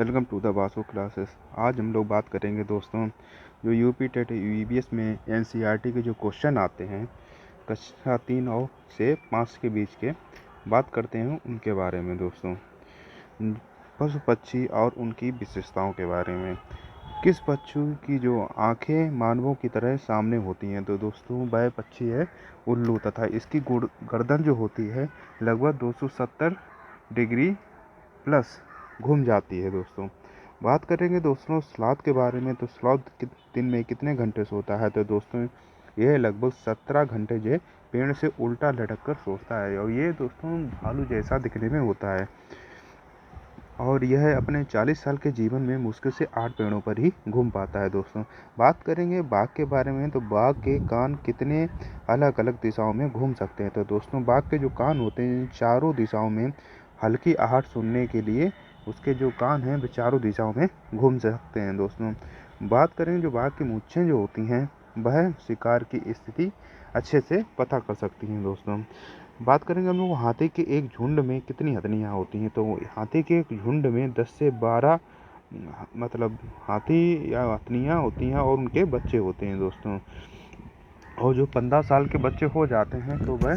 Welcome to the Vasu classes. आज हम लोग बात करेंगे दोस्तों, जो यूपी टेट यूपीएस में एनसीईआरटी के जो क्वेश्चन आते हैं कक्षा 3 और से 5 के बीच के, बात करते हैं उनके बारे में दोस्तों। पशु पक्षी और उनकी विशेषताओं के बारे में। किस पक्षी की जो आंखें मानवों की तरह सामने होती हैं? तो दोस्तों वह पक्षी है उल्लू, तथा इसकी गर्दन जो होती है लगभग 270 डिग्री प्लस घूम जाती है दोस्तों। बात करेंगे दोस्तों स्लॉथ के बारे में, तो स्लॉथ दिन में कितने घंटे सोता है? तो दोस्तों यह लगभग 17 घंटे जो पेड़ से उल्टा लटक कर सोता है, और ये दोस्तों भालू जैसा दिखने में होता है, और यह अपने 40 साल के जीवन में मुश्किल से 8 पेड़ों पर ही घूम पाता है दोस्तों। बात करेंगे बाघ के बारे में, तो बाघ के कान कितने अलग अलग दिशाओं में घूम सकते हैं? तो दोस्तों बाघ के जो कान होते हैं चारों दिशाओं में हल्की आहट सुनने के लिए उसके जो कान हैं वे चारों दिशाओं में घूम सकते हैं दोस्तों। बात करें जो बाघ की मूंछें जो होती हैं वह शिकार की स्थिति अच्छे से पता कर सकती हैं दोस्तों। बात करेंगे हम लोग हाथी के एक झुंड में कितनी हथनियाँ होती हैं? तो हाथी के एक झुंड में 10 से 12 मतलब हाथी या हथनियाँ होती हैं, और उनके बच्चे होते हैं दोस्तों। और जो 15 साल के बच्चे हो जाते हैं तो वह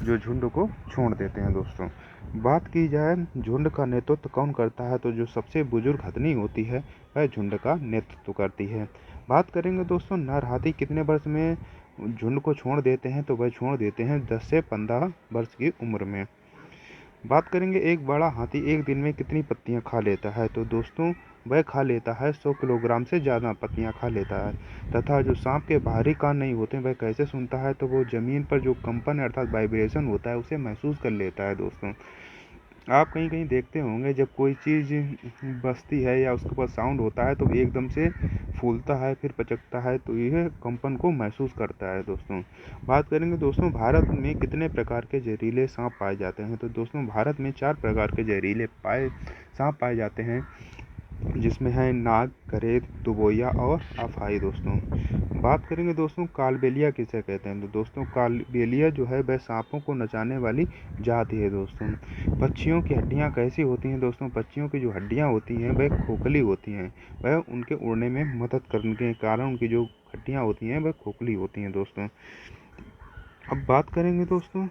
जो झुंड को छोड़ देते हैं दोस्तों। बात की जाए झुंड का नेतृत्व कौन करता है? तो जो सबसे बुजुर्ग हथनी होती है वह झुंड का नेतृत्व करती है। बात करेंगे दोस्तों नर हाथी कितने वर्ष में झुंड को छोड़ देते हैं? तो वह छोड़ देते हैं 10 से 15 वर्ष की उम्र में। बात करेंगे एक बड़ा हाथी एक दिन में कितनी पत्तियां खा लेता है? तो दोस्तों वह खा लेता है 100 किलोग्राम से ज़्यादा पत्तियां खा लेता है। तथा जो सांप के बाहरी कान नहीं होते वह कैसे सुनता है? तो वो ज़मीन पर जो कंपन अर्थात वाइब्रेशन होता है उसे महसूस कर लेता है दोस्तों। आप कहीं कहीं देखते होंगे जब कोई चीज़ बजती है या उसके पास साउंड होता है तो एकदम से फूलता है फिर पचकता है, तो यह कंपन को महसूस करता है दोस्तों। बात करेंगे दोस्तों भारत में कितने प्रकार के जहरीले सांप पाए जाते हैं? तो दोस्तों भारत में 4 प्रकार के जहरीले सांप पाए जाते हैं, जिसमें है नाग, गरेद, दुबोया और अफाई दोस्तों। बात करेंगे दोस्तों कालबेलिया किसे कहते हैं? तो दोस्तों कालबेलिया जो है वह सांपों को नचाने वाली जाति है दोस्तों। पक्षियों की हड्डियां कैसी होती हैं? दोस्तों पक्षियों की जो हड्डियां होती हैं वह खोखली होती हैं, वह उनके उड़ने में मदद करने के कारण उनकी जो हड्डियां होती हैं वह खोखली होती हैं दोस्तों। अब बात करेंगे दोस्तों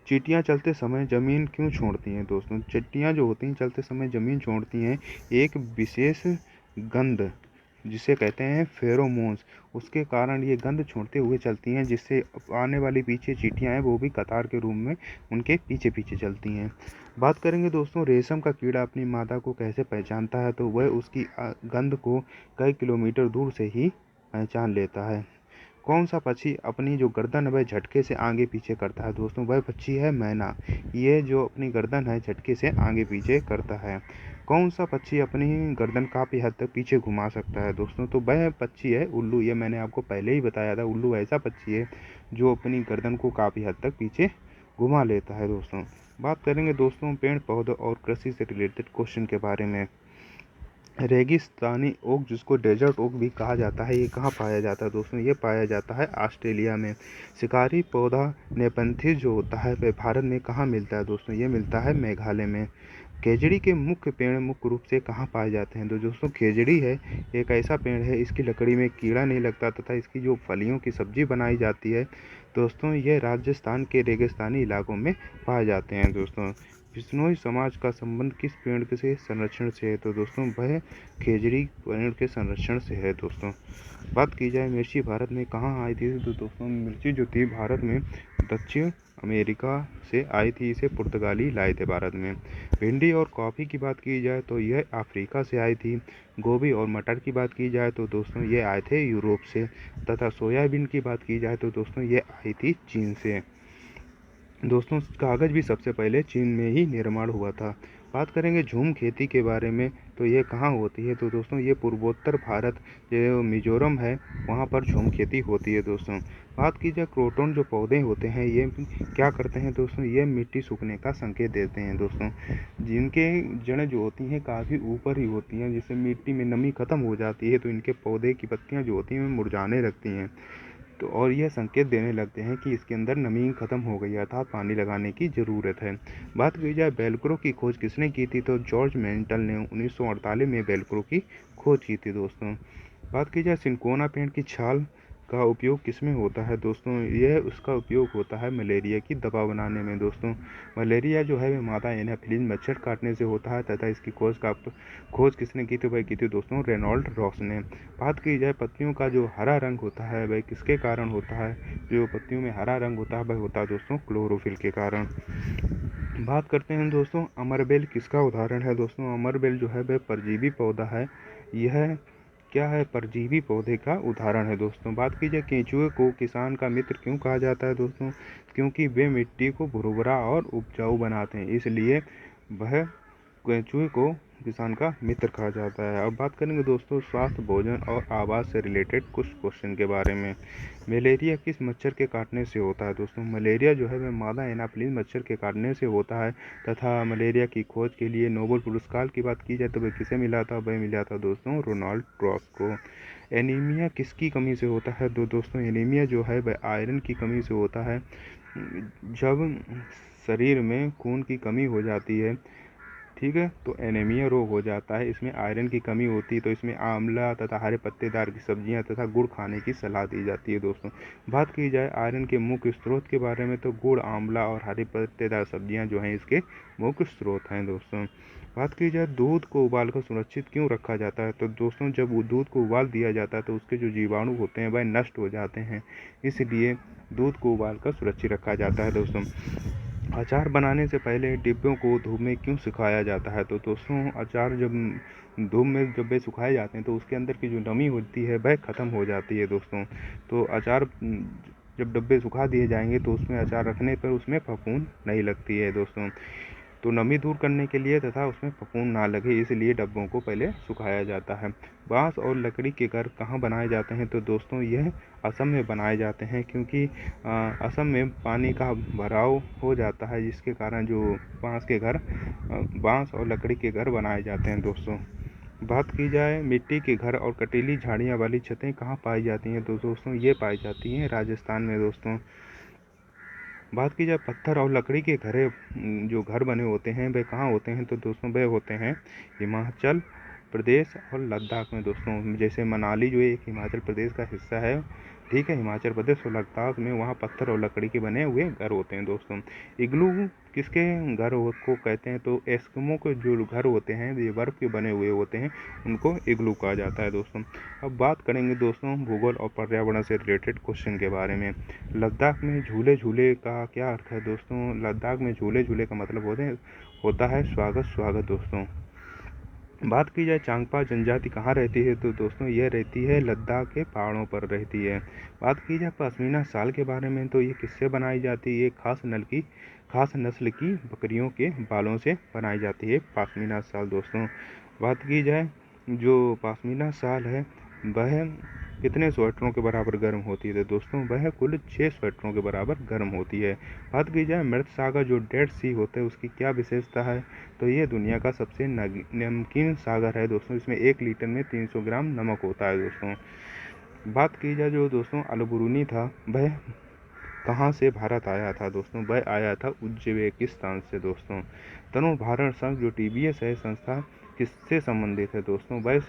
चींटियां चलते समय ज़मीन क्यों छोड़ती हैं? दोस्तों चींटियां जो होती हैं चलते समय ज़मीन छोड़ती हैं एक विशेष गंध जिसे कहते हैं फेरोमोन्स, उसके कारण ये गंध छोड़ते हुए चलती हैं, जिससे आने वाली पीछे चींटियां हैं वो भी कतार के रूप में उनके पीछे पीछे चलती हैं। बात करेंगे दोस्तों रेशम का कीड़ा अपनी मादा को कैसे पहचानता है? तो वह उसकी गंध को कई किलोमीटर दूर से ही पहचान लेता है। कौन सा पक्षी अपनी जो गर्दन है वह झटके से आगे पीछे करता है? दोस्तों वह पक्षी है मैना। ये जो अपनी गर्दन है झटके से आगे पीछे करता है। कौन सा पक्षी अपनी गर्दन काफ़ी हद तक पीछे घुमा सकता है? दोस्तों तो वह पक्षी है उल्लू। ये मैंने आपको पहले ही बताया था, उल्लू ऐसा पक्षी है जो अपनी गर्दन को काफ़ी हद तक पीछे घुमा लेता है दोस्तों। बात करेंगे दोस्तों पेड़ पौधों और कृषि से रिलेटेड क्वेश्चन के बारे में। रेगिस्तानी ओक जिसको डेजर्ट ओक भी कहा जाता है, ये कहाँ पाया जाता है? दोस्तों ये पाया जाता है ऑस्ट्रेलिया में। शिकारी पौधा नेपंथिस जो होता है वह भारत में कहाँ मिलता है? दोस्तों ये मिलता है मेघालय में। खेजड़ी के मुख्य पेड़ मुख्य रूप से कहाँ पाए जाते हैं? तो दोस्तों खेजड़ी है एक ऐसा पेड़ है इसकी लकड़ी में कीड़ा नहीं लगता, तथा इसकी जो फलियों की सब्जी बनाई जाती है दोस्तों ये राजस्थान के रेगिस्तानी इलाकों में पाए जाते हैं दोस्तों। बिश्नोई समाज का संबंध किस पेड़ के संरक्षण से है? तो दोस्तों वह खेजड़ी पेड़ के संरक्षण से है दोस्तों। बात की जाए मिर्ची भारत में कहाँ आई थी? तो दोस्तों मिर्ची जो थी भारत में दक्षिण अमेरिका से आई थी, इसे पुर्तगाली लाए थे भारत में। भिंडी और कॉफ़ी की बात की जाए तो यह अफ्रीका से आई थी। गोभी और मटर की बात की जाए तो दोस्तों ये आए थे यूरोप से। तथा सोयाबीन की बात की जाए तो दोस्तों ये आई थी चीन से। दोस्तों कागज़ भी सबसे पहले चीन में ही निर्माण हुआ था। बात करेंगे झूम खेती के बारे में, तो ये कहाँ होती है? तो दोस्तों ये पूर्वोत्तर भारत जो मिजोरम है वहाँ पर झूम खेती होती है दोस्तों। बात की जाए क्रोटन जो पौधे होते हैं ये क्या करते हैं? दोस्तों ये मिट्टी सूखने का संकेत देते हैं दोस्तों। जिनके जड़ें जो होती हैं काफ़ी ऊपर ही होती हैं, जिससे मिट्टी में नमी खत्म हो जाती है तो इनके पौधे की पत्तियाँ जो होती हैं मुरझाने लगती हैं। तो और यह संकेत देने लगते हैं कि इसके अंदर नमी खत्म हो गई है, अर्थात पानी लगाने की ज़रूरत है। बात की जाए वेलक्रो की खोज किसने की थी, तो जॉर्ज मेंटल ने 1948 में वेलक्रो की खोज की थी दोस्तों। बात की जाए सिंकोना पेड़ की छाल का उपयोग किसमें होता है दोस्तों, यह उसका उपयोग होता है मलेरिया की दवा बनाने में दोस्तों। मलेरिया जो है वह मादा एनाफिलिस मच्छर काटने से होता है तथा इसकी खोज किसने की थी, वह की थी दोस्तों रेनॉल्ड रॉस ने। बात की जाए पत्तियों का जो हरा रंग होता है वह किसके कारण होता है, जो पत्तियों में हरा रंग होता है वह होता है दोस्तों क्लोरोफिल के कारण। बात करते हैं दोस्तों अमरबेल किसका उदाहरण है दोस्तों, अमरबेल जो है वह परजीवी पौधा है। यह क्या है, परजीवी पौधे का उदाहरण है दोस्तों। बात की जाए केंचुए को किसान का मित्र क्यों कहा जाता है दोस्तों, क्योंकि वे मिट्टी को भुरभुरा और उपजाऊ बनाते हैं, इसलिए वह केंचुए को किसान का मित्र कहा जाता है। अब बात करेंगे दोस्तों स्वास्थ्य, भोजन और आवास से रिलेटेड कुछ क्वेश्चन के बारे में। मलेरिया किस मच्छर के काटने से होता है दोस्तों, मलेरिया जो है वह मादा एनाफिलिस मच्छर के काटने से होता है तथा मलेरिया की खोज के लिए नोबेल पुरस्कार की बात की जाए तो वह किसे मिला था, वह मिला था दोस्तों रोनाल्ड रॉस को। एनीमिया किसकी कमी से होता है, दोस्तों एनीमिया जो है वह आयरन की कमी से होता है। जब शरीर में खून की कमी हो जाती है, ठीक है, तो एनीमिया रोग हो जाता है। इसमें आयरन की कमी होती है तो इसमें आंवला तथा हरे पत्तेदार की सब्जियां तथा गुड़ खाने की सलाह दी जाती है दोस्तों। बात की जाए आयरन के मुख्य स्रोत के बारे में तो गुड़, आंवला और हरे पत्तेदार सब्जियां जो हैं इसके मुख्य स्रोत हैं दोस्तों। बात की जाए दूध को उबालकर सुरक्षित क्यों रखा जाता है, तो दोस्तों जब दूध को उबाल दिया जाता है तो उसके जो जीवाणु होते हैं वह नष्ट हो जाते हैं, इसलिए दूध को उबालकर सुरक्षित रखा जाता है दोस्तों। अचार बनाने से पहले डिब्बों को धूप में क्यों सुखाया जाता है, तो दोस्तों अचार जब धूप में जब वे सुखाए जाते हैं तो उसके अंदर की जो नमी होती है वह ख़त्म हो जाती है दोस्तों। तो अचार जब डब्बे सुखा दिए जाएंगे तो उसमें अचार रखने पर उसमें फफूंद नहीं लगती है दोस्तों। तो नमी दूर करने के लिए तथा उसमें फफूंद ना लगे इसलिए डब्बों को पहले सुखाया जाता है। बांस और लकड़ी के घर कहाँ बनाए जाते हैं, तो दोस्तों यह असम में बनाए जाते हैं, क्योंकि असम में पानी का भराव हो जाता है जिसके कारण जो बांस और लकड़ी के घर बनाए जाते हैं दोस्तों। बात की जाए मिट्टी के घर और कटीली झाड़ियाँ वाली छतें कहाँ पाई जाती हैं, तो दोस्तों ये पाई जाती हैं राजस्थान में दोस्तों। बात की जाए पत्थर और लकड़ी के जो घर बने होते हैं वे कहाँ होते हैं, तो दोस्तों वे होते हैं हिमाचल प्रदेश और लद्दाख में दोस्तों। जैसे मनाली जो एक हिमाचल प्रदेश का हिस्सा है, ठीक है, हिमाचल प्रदेश और लद्दाख में वहाँ पत्थर और लकड़ी के बने हुए घर होते हैं दोस्तों। इग्लू किसके घर को कहते हैं, तो एस्किमो के जो घर होते हैं ये बर्फ़ के बने हुए होते हैं, उनको इग्लू कहा जाता है दोस्तों। अब बात करेंगे दोस्तों भूगोल और पर्यावरण से रिलेटेड क्वेश्चन के बारे में। लद्दाख में झूले झूले का क्या अर्थ है दोस्तों, लद्दाख में झूले झूले का मतलब होता है स्वागत स्वागत दोस्तों। बात की जाए चांगपा जनजाति कहाँ रहती है, तो दोस्तों यह रहती है लद्दाख के पहाड़ों पर रहती है। बात की जाए पश्मीना शाल के बारे में तो ये किससे बनाई जाती है, ये खास नस्ल की बकरियों के बालों से बनाई जाती है पश्मीना शाल दोस्तों। बात की जाए जो पश्मीना शाल है वह कितने स्वेटरों के बराबर गर्म होती है, तो दोस्तों वह कुल 6 स्वेटरों के बराबर गर्म होती है। बात की जाए मृत सागर जो डेड सी होता है उसकी क्या विशेषता है, तो ये दुनिया का सबसे नमकीन सागर है दोस्तों, इसमें 1 लीटर में 300 ग्राम नमक होता है दोस्तों। बात की जाए जो दोस्तों अलबरूनी था वह कहाँ से भारत आया था दोस्तों, वह आया था उज्बेकिस्तान से दोस्तों। तनु संघ जो TBS है संस्था किससे संबंधित है दोस्तों, वह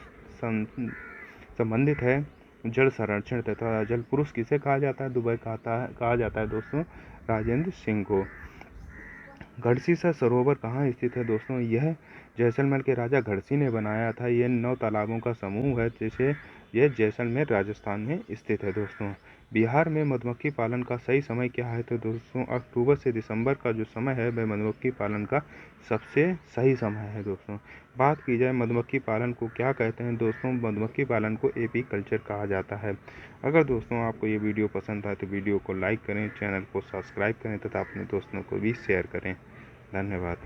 संबंधित है जल संरक्षण तथा जल पुरुष किसे कहा जाता है, दुबई कहा जाता है दोस्तों राजेंद्र सिंह को। गढ़सीसा सरोवर कहाँ स्थित है दोस्तों, यह जैसलमेर के राजा गढ़सी ने बनाया था। यह 9 तालाबों का समूह है, जैसे यह जैसलमेर राजस्थान में स्थित है दोस्तों। बिहार में मधुमक्खी पालन का सही समय क्या है, तो दोस्तों अक्टूबर से दिसंबर का जो समय है वह मधुमक्खी पालन का सबसे सही समय है दोस्तों। बात की जाए मधुमक्खी पालन को क्या कहते हैं दोस्तों, मधुमक्खी पालन को एपीकल्चर कहा जाता है। अगर दोस्तों आपको ये वीडियो पसंद आए तो वीडियो को लाइक करें, चैनल को सब्सक्राइब करें तथा अपने दोस्तों को भी शेयर करें। धन्यवाद।